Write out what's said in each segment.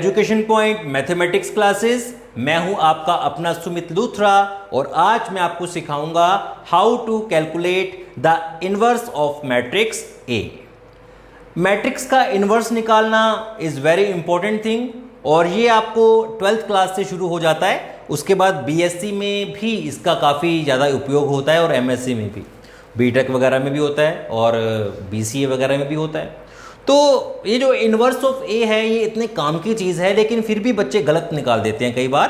Education point mathematics classes. मैं हूं आपका अपना सुमित लूथरा और आज मैं आपको सिखाऊंगा how to calculate the inverse of matrix A. Matrix का इनवर्स निकालना इज़ वेरी इंपॉर्टेंट थिंग और ये आपको 12th क्लास से शुरू हो जाता है। उसके बाद बीएससी में भी इसका काफ़ी ज़्यादा उपयोग होता है और एमएससी में भी, बीटेक वगैरह में भी होता है और बीसीए वगैरह में भी होता है। तो ये जो इन्वर्स ऑफ ए है ये इतने काम की चीज़ है, लेकिन फिर भी बच्चे गलत निकाल देते हैं कई बार।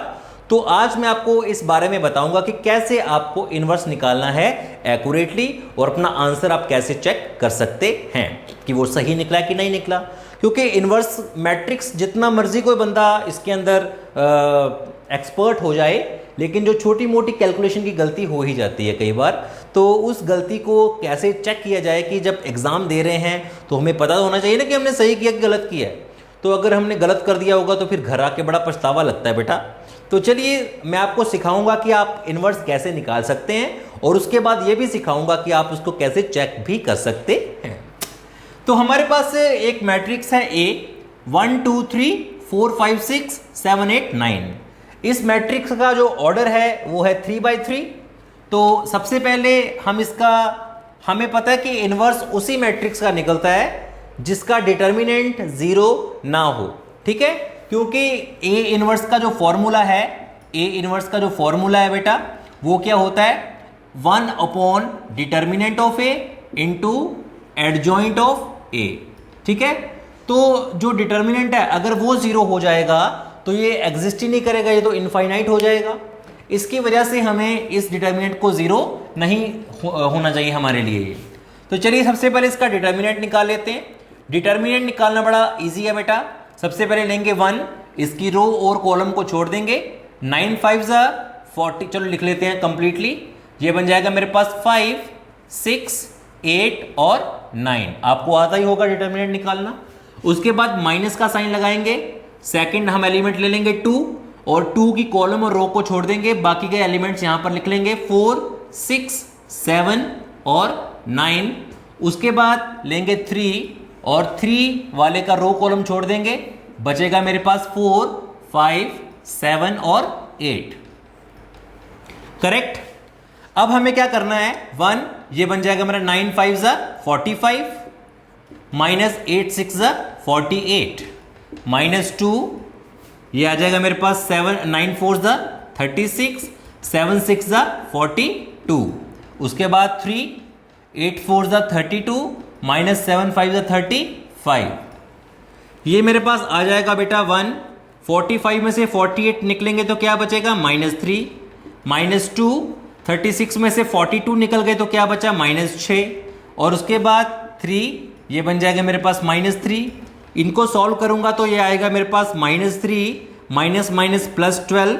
तो आज मैं आपको इस बारे में बताऊंगा कि कैसे आपको इन्वर्स निकालना है एक्यूरेटली और अपना आंसर आप कैसे चेक कर सकते हैं कि वो सही निकला कि नहीं निकला। क्योंकि इन्वर्स मैट्रिक्स जितना मर्जी कोई बंदा इसके अंदर एक्सपर्ट हो जाए, लेकिन जो छोटी मोटी कैलकुलेशन की गलती हो ही जाती है कई बार। तो उस गलती को कैसे चेक किया जाए कि जब एग्ज़ाम दे रहे हैं तो हमें पता होना चाहिए ना कि हमने सही किया कि गलत किया है। तो अगर हमने गलत कर दिया होगा तो फिर घर आके बड़ा पछतावा लगता है बेटा। तो चलिए मैं आपको सिखाऊंगा कि आप इन्वर्स कैसे निकाल सकते हैं और उसके बाद ये भी सिखाऊंगा कि आप उसको कैसे चेक भी कर सकते हैं। तो हमारे पास एक मैट्रिक्स है ए 1 2 3 4 5 6 7 8 9। इस मैट्रिक्स का जो ऑर्डर है वो है 3/3। तो सबसे पहले हमें पता है कि इन्वर्स उसी मैट्रिक्स का निकलता है जिसका डिटर्मिनेंट 0 ना हो, ठीक है। क्योंकि ए इन्वर्स का जो फॉर्मूला है बेटा वो क्या होता है 1 upon determinant of A into adjoint of A, ठीक है। तो जो डिटर्मिनेंट है अगर वो 0 हो जाएगा तो ये एग्जिस्ट ही नहीं करेगा, ये तो इनफाइनाइट हो जाएगा। इसकी वजह से हमें इस डिटर्मिनेंट को 0 नहीं होना चाहिए हमारे लिए। तो चलिए सबसे पहले इसका डिटर्मिनेंट निकाल लेते हैं। डिटर्मिनेंट निकालना बड़ा इजी है बेटा। सबसे पहले लेंगे 1, इसकी रो और कॉलम को छोड़ देंगे। 9 5 40, चलो लिख लेते हैं कंप्लीटली। ये बन जाएगा मेरे पास 5 6 8 और 9। आपको आता ही होगा डिटर्मिनेंट निकालना। उसके बाद माइनस का साइन लगाएंगे। सेकंड हम एलिमेंट ले लेंगे 2 और 2 की कॉलम और रो को छोड़ देंगे। बाकी के एलिमेंट्स यहां पर लिख लेंगे 4 6 7 और 9। उसके बाद लेंगे 3 और 3 वाले का रो कॉलम छोड़ देंगे। बचेगा मेरे पास 4 5 7 और 8, करेक्ट। अब हमें क्या करना है 1, ये बन जाएगा मेरा 9 5 45 माइनस 8 6 48 माइनस 2, ये आ जाएगा मेरे पास 9 4 36 7 6 42। उसके बाद 3 8 4 32 माइनस 7 5 35। ये मेरे पास आ जाएगा बेटा 1। 45 में से 48 निकलेंगे तो क्या बचेगा -3 माइनस 2। 36 में से 42 निकल गए तो क्या बचा -6 और उसके बाद 3, ये बन जाएगा मेरे पास -3। इनको सॉल्व करूंगा तो ये आएगा मेरे पास -3 माइनस माइनस +12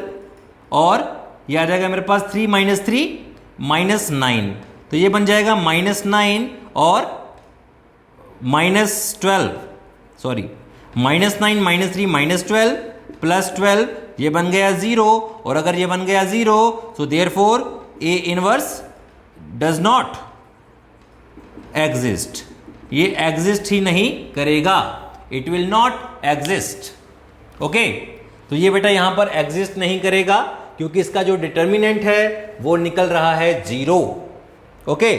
और ये आ जाएगा मेरे पास 3 - 3 -9। तो ये बन जाएगा -9 और -12, सॉरी -9 -3 -12 +12, ये बन गया 0। और अगर ये बन गया 0 तो therefore A inverse does not exist. ये एग्जिस्ट ही नहीं करेगा, it will not exist, okay. तो ये बेटा यहां पर एग्जिस्ट नहीं करेगा क्योंकि इसका जो डिटर्मिनेंट है वो निकल रहा है 0, ओके।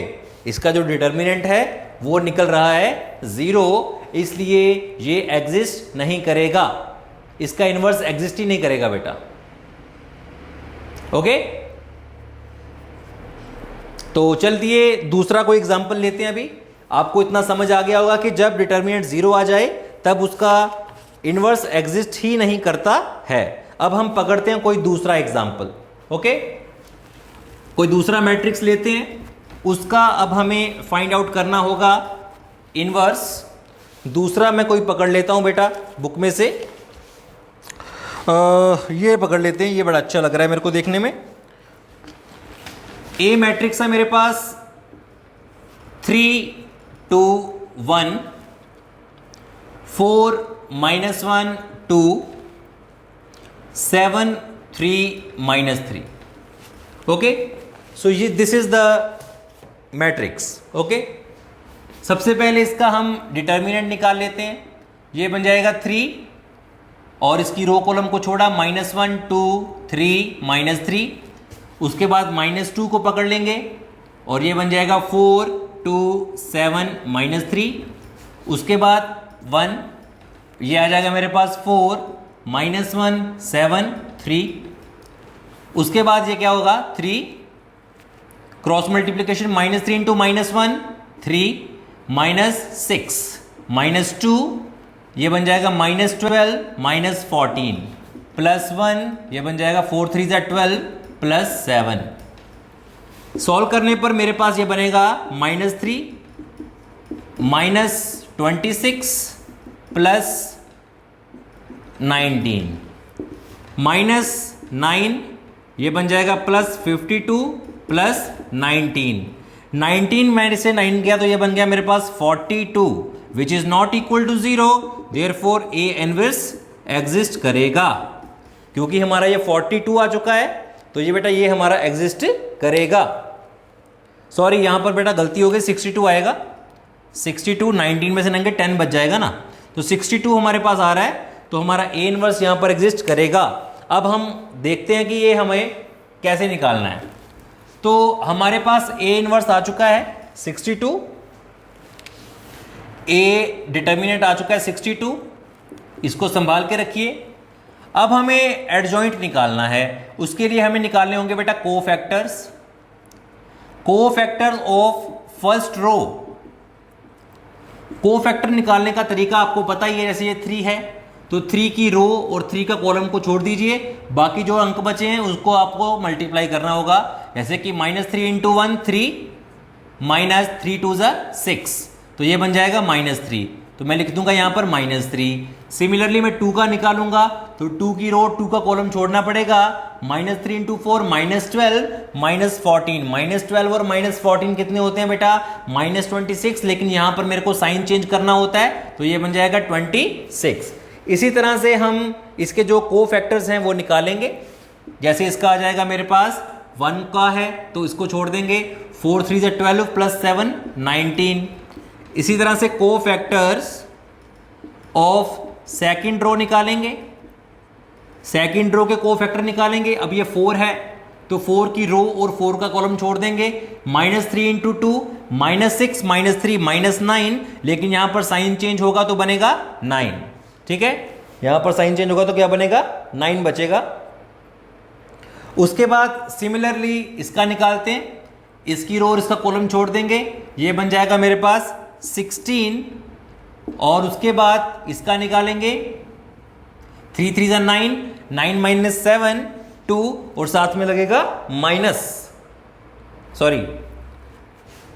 इसका जो डिटर्मिनेंट है वो निकल रहा है 0, इसलिए ये एग्जिस्ट नहीं करेगा। इसका इनवर्स एग्जिस्ट ही नहीं करेगा बेटा, ओके। तो चलिए दूसरा कोई एग्जांपल लेते हैं। अभी आपको इतना समझ आ गया होगा कि जब डिटर्मिनेंट 0 आ जाए तब उसका इनवर्स एग्जिस्ट ही नहीं करता है। अब हम पकड़ते हैं कोई दूसरा एग्जांपल, ओके। कोई दूसरा मैट्रिक्स लेते हैं, उसका अब हमें फाइंड आउट करना होगा इनवर्स। दूसरा मैं कोई पकड़ लेता हूं बेटा बुक में से। ये पकड़ लेते हैं, ये बड़ा अच्छा लग रहा है मेरे को देखने में। ए मैट्रिक्स है मेरे पास 3 2 1 4 -1 2 7 3 -3, ओके। सो ये this is the matrix, okay. सबसे पहले इसका हम डिटर्मिनेंट निकाल लेते हैं। ये बन जाएगा 3 और इसकी रो कॉलम को छोड़ा, -1 2 3 -3, उसके बाद -2 को पकड़ लेंगे और ये बन जाएगा 4 2 7 -3, उसके बाद 1, ये आ जाएगा मेरे पास 4 -1 7 3, उसके बाद ये क्या होगा 3, क्रॉस मल्टीप्लीकेशन -3 इंटू -1 3 -6 -2, ये बन जाएगा -12 -14 +1, ये बन जाएगा 4 3 12 +7। सॉल्व करने पर मेरे पास ये बनेगा -3 -26 +19 -9, ये बन जाएगा +52 +19। 19 में से 9 गया तो ये बन गया मेरे पास 42, which is not equal to 0, therefore A inverse exist करेगा। क्योंकि हमारा ये 42 आ चुका है तो ये बेटा ये हमारा एग्जिस्ट करेगा। सॉरी यहां पर बेटा गलती हो गई, 62 आएगा। 62 19 में से नंगे 10 बच जाएगा ना, तो 62 हमारे पास आ रहा है, तो हमारा ए इनवर्स यहां पर एग्जिस्ट करेगा। अब हम देखते हैं कि ये हमें कैसे निकालना है। तो हमारे पास ए इनवर्स आ चुका है 62, ए डिटर्मिनेंट आ चुका है 62, इसको संभाल के रखिए। अब हमें एडजॉइंट निकालना है, उसके लिए हमें निकालने होंगे बेटा cofactors of first row. Cofactor निकालने का तरीका आपको पता ही है, जैसे ये 3 है तो 3 की रो और 3 का कॉलम को छोड़ दीजिए, बाकी जो अंक बचे हैं उसको आपको मल्टीप्लाई करना होगा। जैसे कि -3 इंटू 1 3 -3 2 6, तो ये बन जाएगा -3, तो मैं लिख दूंगा यहां पर -3। सिमिलरली मैं 2 का निकालूंगा तो 2 की रो 2 का कॉलम छोड़ना पड़ेगा, -3 इंटू 4 -12 -14, -12 और -14 कितने होते हैं बेटा -26, लेकिन यहां पर मेरे को साइन चेंज करना होता है तो ये बन जाएगा 26। इसी तरह से हम इसके जो कोफैक्टर्स हैं वो निकालेंगे। जैसे इसका आ जाएगा मेरे पास 1 का है तो इसको छोड़ देंगे, 4 3 12 +7 19। इसी तरह से कोफैक्टर्स ऑफ सेकंड रो निकालेंगे, सेकंड रो के कोफैक्टर निकालेंगे। अब ये 4 है तो 4 की रो और 4 का कॉलम छोड़ देंगे, -3 इंटू 2 -6 -3 -9, लेकिन यहां पर साइन चेंज होगा तो बनेगा 9। ठीक है, यहां पर साइन चेंज होगा तो क्या बनेगा 9 बचेगा। उसके बाद सिमिलरली इसका निकालते हैं, इसकी रो और इसका कॉलम छोड़ देंगे, ये बन जाएगा मेरे पास 16, और उसके बाद इसका निकालेंगे 3 3 9 9 -7 2, और साथ में लगेगा माइनस, सॉरी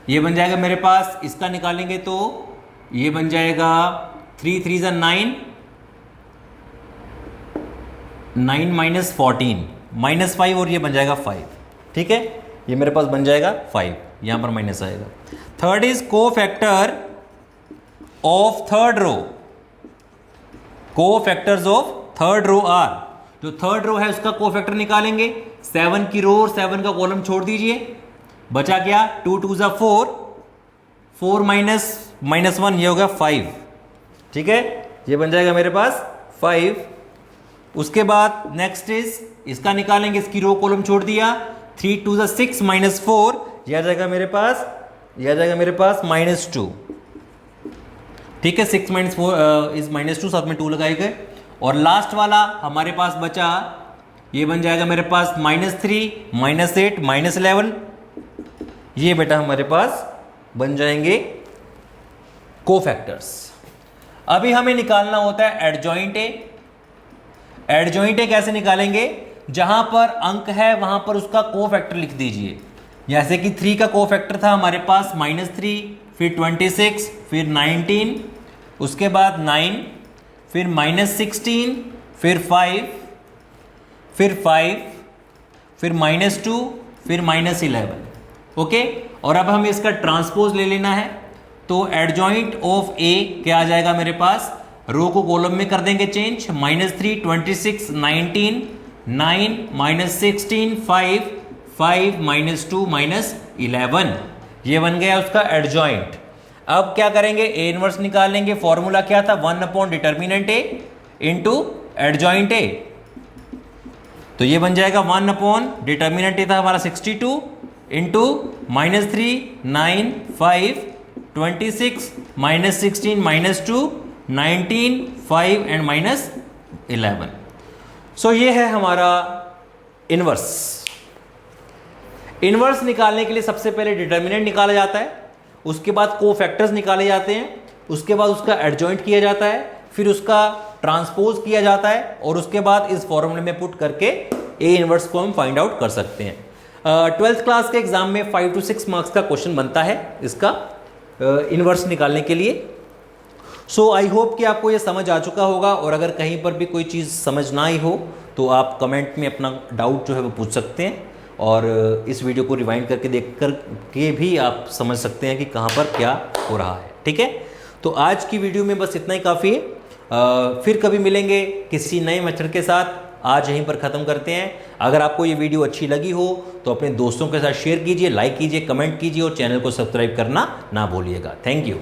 ये बन जाएगा मेरे पास, इसका निकालेंगे तो ये बन जाएगा 3 3 9 9 -14 -5, और ये बन जाएगा 5। ठीक है, ये मेरे पास बन जाएगा 5, यहां पर माइनस आएगा। Third is cofactor of third row. Cofactors of third row R, जो थर्ड रो है उसका कोफैक्टर निकालेंगे, 7 की रो और 7 का कॉलम छोड़ दीजिए, बचा क्या 2 2 4 4 -1, ये हो गया 5। ठीक है, ये बन जाएगा मेरे पास 5। उसके बाद नेक्स्ट इज इसका निकालेंगे, इसकी रो कॉलम छोड़ दिया, 3 2 6 -4, यह आ जाएगा मेरे पास, यह आ जाएगा मेरे पास -2। ठीक है, 6 - 4 इज -2, साथ में 2 लगाए गए। और लास्ट वाला हमारे पास बचा, ये बन जाएगा मेरे पास -3 -8 -11, ये बेटा हमारे पास बन जाएंगे कोफैक्टर्स। अभी हमें निकालना होता है एडजॉइंट ए। एडजॉइंट ए कैसे निकालेंगे, जहां पर अंक है वहां पर उसका कोफैक्टर लिख दीजिए। जैसे कि 3 का कोफैक्टर था हमारे पास -3, फिर 26, फिर 19, उसके बाद 9, फिर -16, फिर 5, फिर 5, फिर -2, फिर -11। ओके, और अब हमें इसका ट्रांसपोज ले लेना है, तो एडजॉइंट ऑफ ए क्या आ जाएगा मेरे पास, रो को कॉलम में कर देंगे चेंज, -3 26 19 9 -16 5 5 -2 -11, ये बन गया उसका एडजॉइंट। अब क्या करेंगे, ए इनवर्स निकालेंगे। फॉर्मूला क्या था, 1 upon determinant A into adjoint A, तो ये बन जाएगा 1 अपॉन डिटर्मिनेंट ए था हमारा 62 इंटू -3 9 5 26 -16 -2 19 5 एंड -11। सो ये है हमारा इनवर्स। इनवर्स निकालने के लिए सबसे पहले डिटर्मिनेंट निकाला जाता है, उसके बाद कोफैक्टर्स निकाले जाते हैं, उसके बाद उसका एडजॉइंट किया जाता है, फिर उसका ट्रांसपोज किया जाता है और उसके बाद इस फॉर्मूले में पुट करके ए इनवर्स को हम फाइंड आउट कर सकते हैं। 12th क्लास के एग्जाम में 5 to 6 मार्क्स का क्वेश्चन बनता है इसका इनवर्स निकालने के लिए। सो आई होप कि आपको ये समझ आ चुका होगा, और अगर कहीं पर भी कोई चीज़ समझ ना आई हो तो आप कमेंट में अपना डाउट जो है वो पूछ सकते हैं, और इस वीडियो को रिवाइंड करके देख कर के भी आप समझ सकते हैं कि कहाँ पर क्या हो रहा है। ठीक है, तो आज की वीडियो में बस इतना ही काफ़ी है। फिर कभी मिलेंगे किसी नए मेथड के साथ। आज यहीं पर ख़त्म करते हैं। अगर आपको ये वीडियो अच्छी लगी हो तो अपने दोस्तों के साथ शेयर कीजिए, लाइक कीजिए, कमेंट कीजिए और चैनल को सब्सक्राइब करना ना भूलिएगा। Thank you.